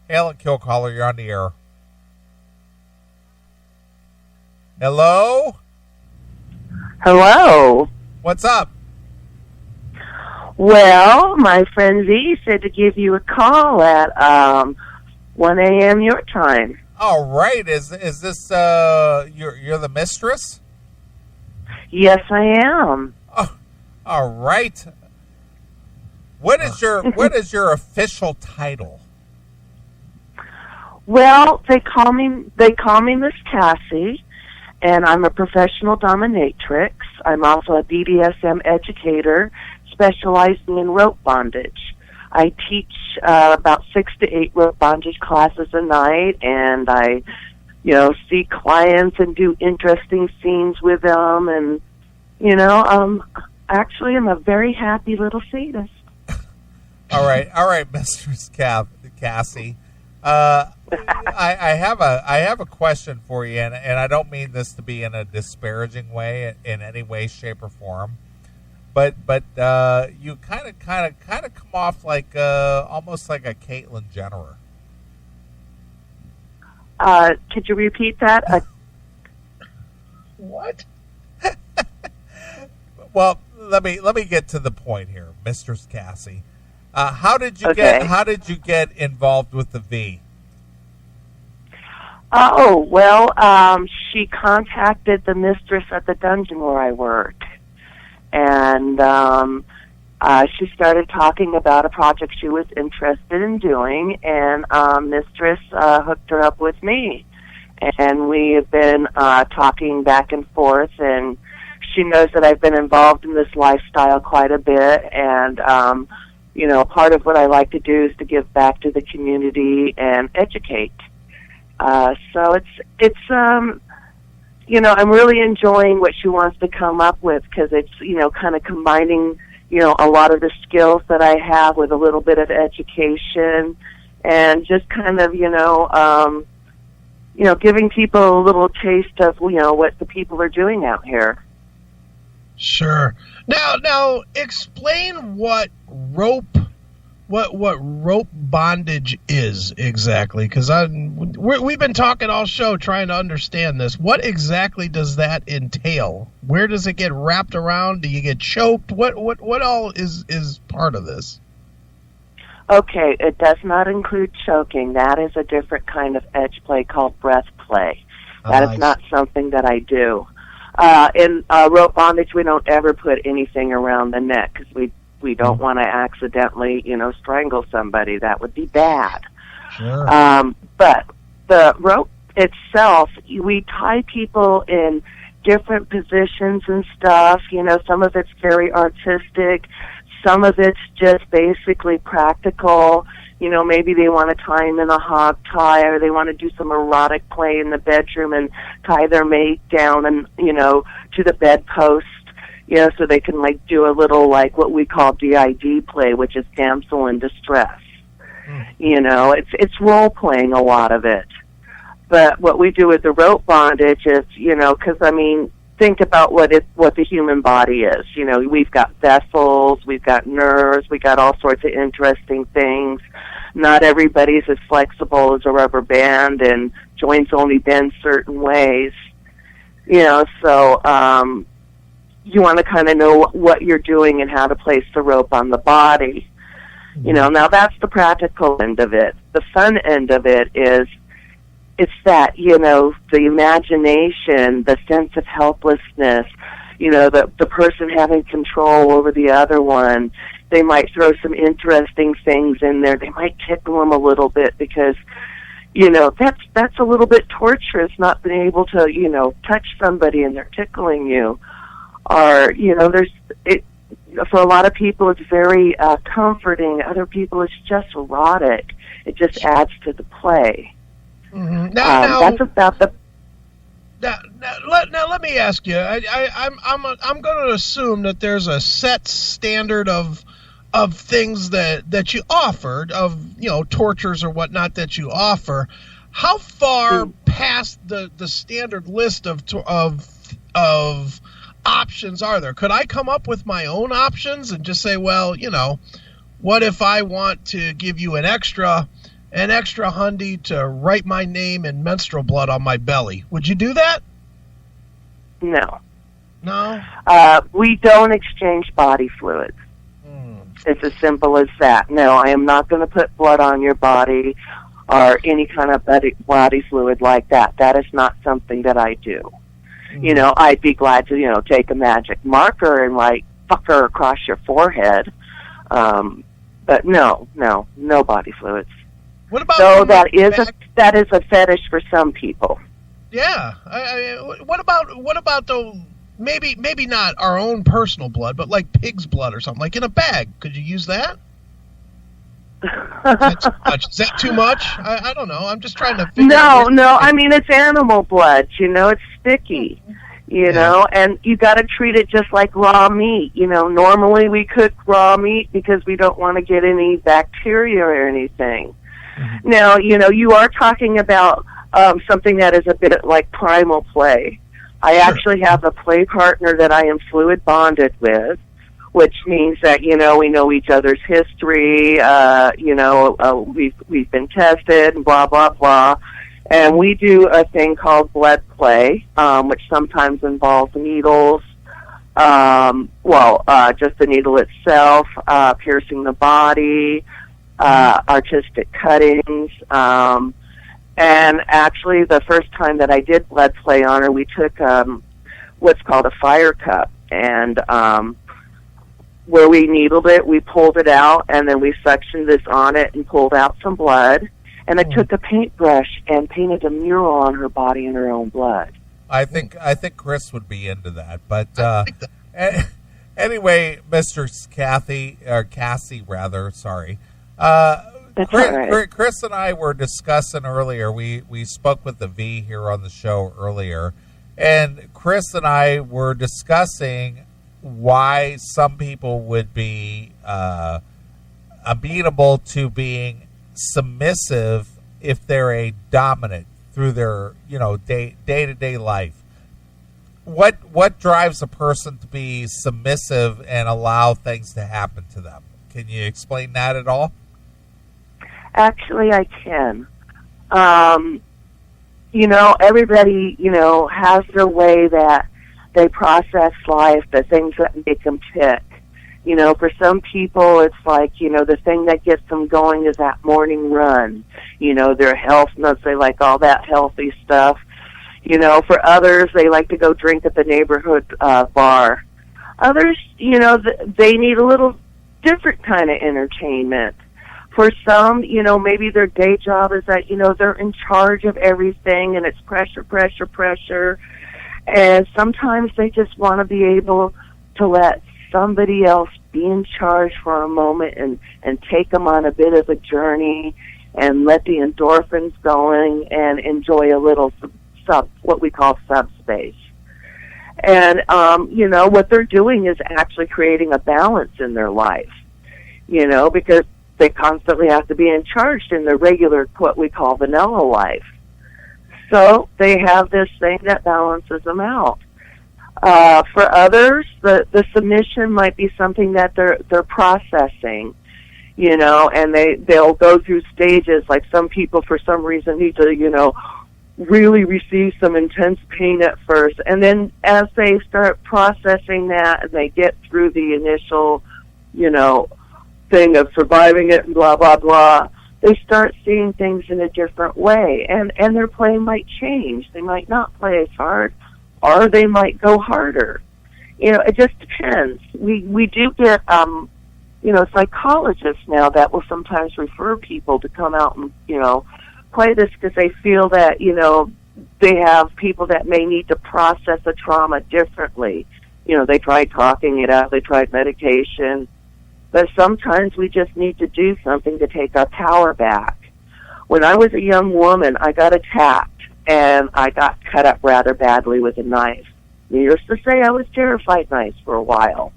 Alan Killcaller, you're on the air. Hello? Hello. What's up? Well, my friend V said to give you a call at 1 a.m. your time. All right. Is this you're the mistress? Yes, I am. Oh, all right. What is your official title? Well, they call me Miss Cassie, and I'm a professional dominatrix. I'm also a BDSM educator specializing in rope bondage. I teach about 6 to 8 rope bondage classes a night, and I, see clients and do interesting scenes with them, and actually, I'm a very happy little sadist. All right, Mistress Cassie. I have a question for you, and I don't mean this to be in a disparaging way in any way, shape, or form, but you kind of come off like almost like a Caitlyn Jenner. Could you repeat that? What? Well, let me get to the point here, Mistress Cassie. How did you get involved with the V? Oh, well, she contacted the mistress at the dungeon where I work, and she started talking about a project she was interested in doing, and mistress hooked her up with me, and we have been talking back and forth, and she knows that I've been involved in this lifestyle quite a bit, and part of what I like to do is to give back to the community and educate. So it's I'm really enjoying what she wants to come up with, because it's, kind of combining, a lot of the skills that I have with a little bit of education, and just kind of, giving people a little taste of, what the people are doing out here. Sure. Now explain what rope bondage is exactly, because we've been talking all show trying to understand this. What exactly does that entail? Where does it get wrapped around? Do you get choked? What all is part of this? Okay, it does not include choking. That is a different kind of edge play called breath play. That is not something that I do. In rope bondage, we don't ever put anything around the neck, because we don't want to accidentally, strangle somebody. That would be bad. Sure. But the rope itself, we tie people in different positions and stuff. Some of it's very artistic. Some of it's just basically practical. Maybe they want to tie them in a hog tie, or they want to do some erotic play in the bedroom and tie their mate down and, to the bedpost, so they can, do a little, what we call DID play, which is damsel in distress. It's role-playing, a lot of it. But what we do with the rope bondage is, because, think about what the human body is. We've got vessels, we've got nerves, we've got all sorts of interesting things. Not everybody's as flexible as a rubber band, and joints only bend certain ways. So you want to kind of know what you're doing and how to place the rope on the body. Now that's the practical end of it. The fun end of it is, it's that, the imagination, the sense of helplessness, the person having control over the other one. They might throw some interesting things in there. They might tickle them a little bit, because, that's a little bit torturous, not being able to, touch somebody and they're tickling you. Or, for a lot of people it's very comforting. Other people it's just erotic. It just adds to the play. Mm-hmm. That's about the. Now, let me ask you. I'm going to assume that there's a set standard of things that you offered, of tortures or whatnot that you offer. How far past the standard list of options are there? Could I come up with my own options and just say, well, what if I want to give you an extra, an extra $100 to write my name in menstrual blood on my belly. Would you do that? No. No? We don't exchange body fluids. It's as simple as that. No, I am not going to put blood on your body or any kind of body fluid like that. That is not something that I do. You know, I'd be glad to, take a magic marker and write fucker across your forehead. But no body fluids. What about so that is a fetish for some people. Yeah. What about the maybe not our own personal blood, but like pig's blood or something, like in a bag? Could you use that? Is that too much? I don't know. I'm just trying to figure out. No. I mean, it's animal blood. It's sticky. And you got to treat it just like raw meat. Normally we cook raw meat because we don't want to get any bacteria or anything. Mm-hmm. Now, you are talking about something that is a bit like primal play. I actually have a play partner that I am fluid bonded with, which means that, we know each other's history, we've been tested, and blah, blah, blah. And we do a thing called blood play, which sometimes involves needles, just the needle itself, piercing the body, artistic cuttings, and actually, the first time that I did blood play on her, we took what's called a fire cup, and where we needled it, we pulled it out, and then we suctioned this on it and pulled out some blood. And I took a paintbrush and painted a mural on her body in her own blood. I think Chris would be into that. But anyway, Mistress Cassie, sorry. That's right. Chris and I were discussing earlier. We spoke with the V here on the show earlier, and Chris and I were discussing why some people would be amenable to being submissive if they're a dominant through their day-to-day life. What drives a person to be submissive and allow things to happen to them? Can you explain that at all? Actually, I can. Everybody, has their way that they process life, the things that make them tick. For some people, it's like, the thing that gets them going is that morning run. Their health nuts, they like all that healthy stuff. For others, they like to go drink at the neighborhood bar. Others, they need a little different kind of entertainment. For some, maybe their day job is that, they're in charge of everything and it's pressure. And sometimes they just want to be able to let somebody else be in charge for a moment and take them on a bit of a journey and let the endorphins going and enjoy a little what we call subspace. And, what they're doing is actually creating a balance in their life, because they constantly have to be in charge in their regular, what we call vanilla life. So they have this thing that balances them out. For others, the submission might be something that they're processing, and they'll go through stages. Like some people, for some reason, need to, really receive some intense pain at first, and then as they start processing that, and they get through the initial, thing of surviving it and blah blah blah, they start seeing things in a different way, and their play might change. They might not play as hard, or they might go harder. It just depends. We do get psychologists now that will sometimes refer people to come out and play this because they feel that they have people that may need to process a trauma differently. They tried talking it out, they tried medication, but sometimes we just need to do something to take our power back. When I was a young woman, I got attacked, and I got cut up rather badly with a knife. Needless to say, I was terrified knives for a while.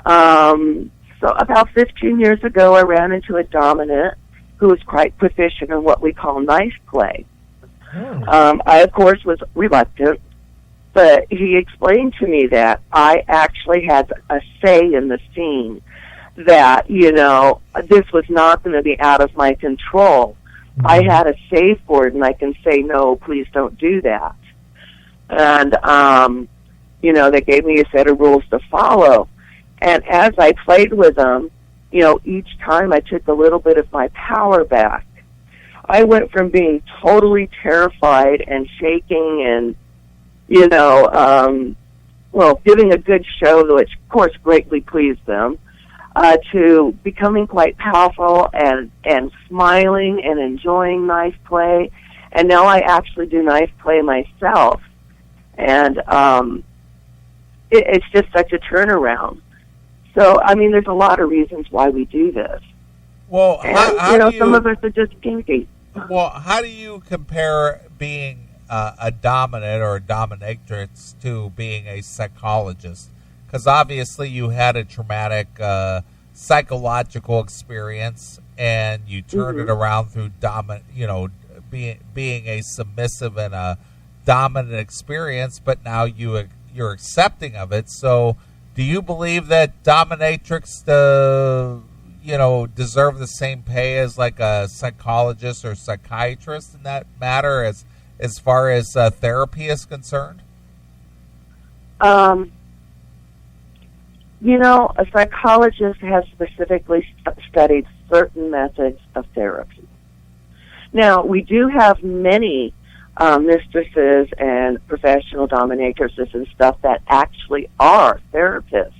So about 15 years ago, I ran into a dominant who was quite proficient in what we call knife play. I, of course, was reluctant, but he explained to me that I actually had a say in the scene, that, this was not going to be out of my control. I had a safe word, and I can say, no, please don't do that. And, they gave me a set of rules to follow. And as I played with them, each time I took a little bit of my power back. I went from being totally terrified and shaking and, giving a good show, which of course greatly pleased them, to becoming quite powerful and smiling and enjoying knife play. And now I actually do knife play myself. And it's just such a turnaround. So, there's a lot of reasons why we do this. Well, and, some of us are just kinky. Well, how do you compare being a dominant or a dominatrix to being a psychologist? Because obviously you had a traumatic psychological experience, and you turned it around through being a submissive and a dominant experience. But now you're accepting of it. So, do you believe that dominatrix, deserve the same pay as like a psychologist or psychiatrist in that matter, as far as therapy is concerned? A psychologist has specifically studied certain methods of therapy. Now, we do have many mistresses and professional dominatrixes and stuff that actually are therapists.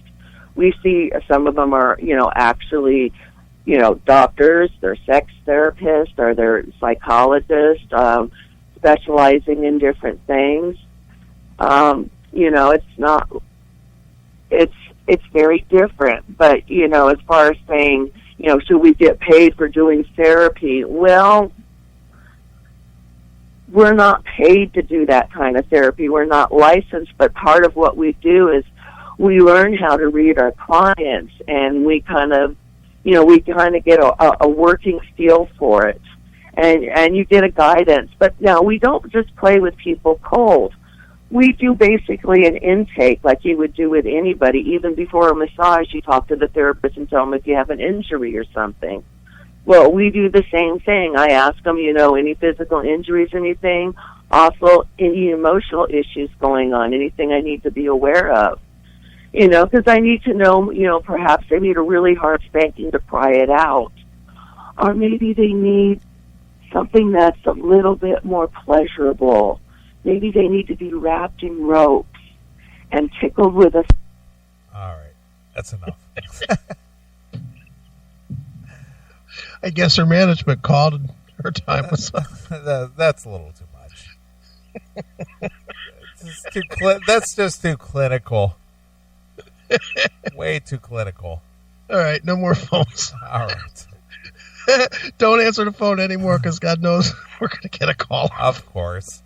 We see some of them are, actually, doctors, they're sex therapists, or they're psychologists, specializing in different things. It's not, it's very different. But, as far as saying, should we get paid for doing therapy? Well, we're not paid to do that kind of therapy. We're not licensed, but part of what we do is we learn how to read our clients, and we kind of get a working feel for it, and you get a guidance. But no, we don't just play with people cold. We do basically an intake like you would do with anybody. Even before a massage, you talk to the therapist and tell them if you have an injury or something. Well, we do the same thing. I ask them, any physical injuries, anything, also any emotional issues going on, anything I need to be aware of. Because I need to know, perhaps they need a really hard spanking to pry it out. Or maybe they need something that's a little bit more pleasurable. Maybe they need to be wrapped in ropes and tickled with a... All right. That's enough. I guess her management called and her time was up. That's a little too much. That's just too clinical. Way too clinical. All right, no more phones. All right. Don't answer the phone anymore, because God knows we're going to get a call. Of course.